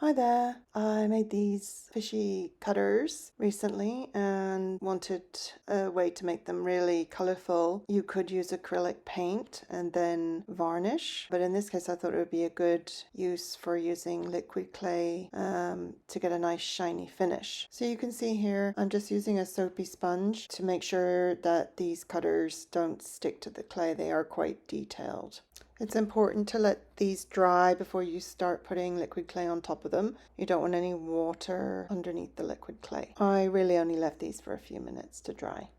Hi there. I made these fishy cutters recently and wanted a way to make them really colorful. You could use acrylic paint and then varnish, but in this case I thought it would be a good use for using liquid clay to get a nice shiny finish. So you can see here I'm just using a soapy sponge to make sure that these cutters don't stick to the clay. They are quite detailed. It's important to let these dry before you start putting liquid clay on top of them. You don't want any water underneath the liquid clay. I really only left these for a few minutes to dry.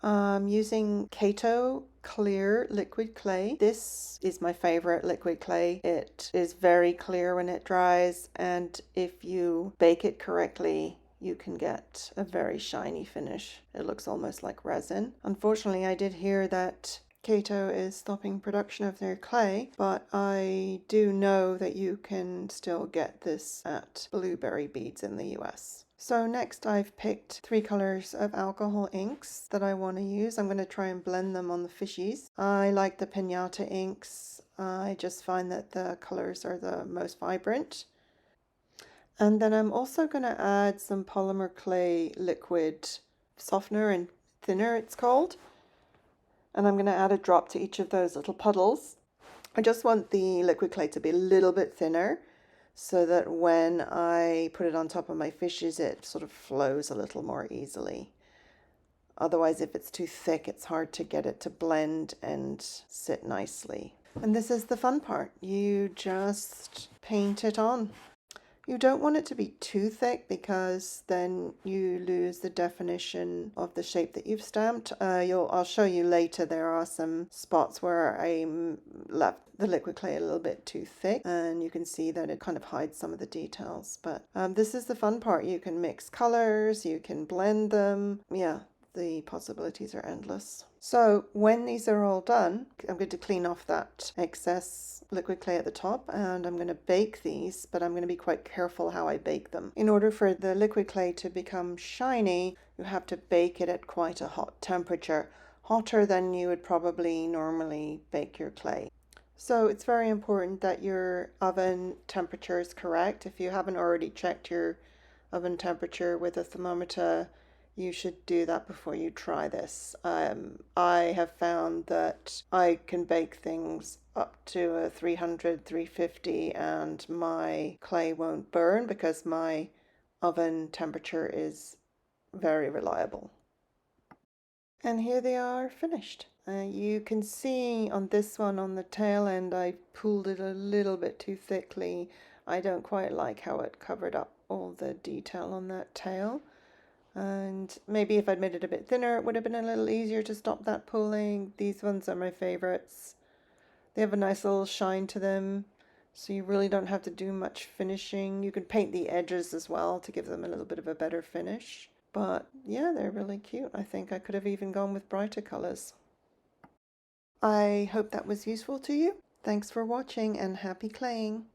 I'm using Kato clear liquid clay. This is my favorite liquid clay. It is very clear when it dries, and if you bake it correctly, you can get a very shiny finish. It looks almost like resin. Unfortunately, I did hear that Kato is stopping production of their clay, but I do know that you can still get this at Blueberry Beads in the US. So next I've picked 3 colors of alcohol inks that I want to use. I'm going to try and blend them on the fishies. I like the Pinata inks. I just find that the colors are the most vibrant. And then I'm also going to add some polymer clay liquid softener and thinner, it's called. And I'm going to add a drop to each of those little puddles. I just want the liquid clay to be a little bit thinner so that when I put it on top of my fishes, it sort of flows a little more easily. Otherwise, if it's too thick, it's hard to get it to blend and sit nicely. And this is the fun part. You just paint it on. You don't want it to be too thick because then you lose the definition of the shape that you've stamped. I'll show you later there are some spots where I left the liquid clay a little bit too thick, and you can see that it kind of hides some of the details. But this is the fun part. You can mix colors, you can blend them. Yeah, the possibilities are endless. So when these are all done, I'm going to clean off that excess liquid clay at the top, and I'm going to bake these, but I'm going to be quite careful how I bake them. In order for the liquid clay to become shiny, you have to bake it at quite a hot temperature, hotter than you would probably normally bake your clay. So it's very important that your oven temperature is correct. If you haven't already checked your oven temperature with a thermometer, you should do that before you try this. I have found that I can bake things up to a 300, 350 and my clay won't burn because my oven temperature is very reliable. And here they are finished. You can see on this one on the tail end I pulled it a little bit too thickly. I don't quite like how it covered up all the detail on that tail. And maybe if I'd made it a bit thinner, it would have been a little easier to stop that pulling. These ones are my favorites. They have a nice little shine to them, so you really don't have to do much finishing. You can paint the edges as well to give them a little bit of a better finish. But yeah, they're really cute. I think I could have even gone with brighter colors. I hope that was useful to you. Thanks for watching and happy claying.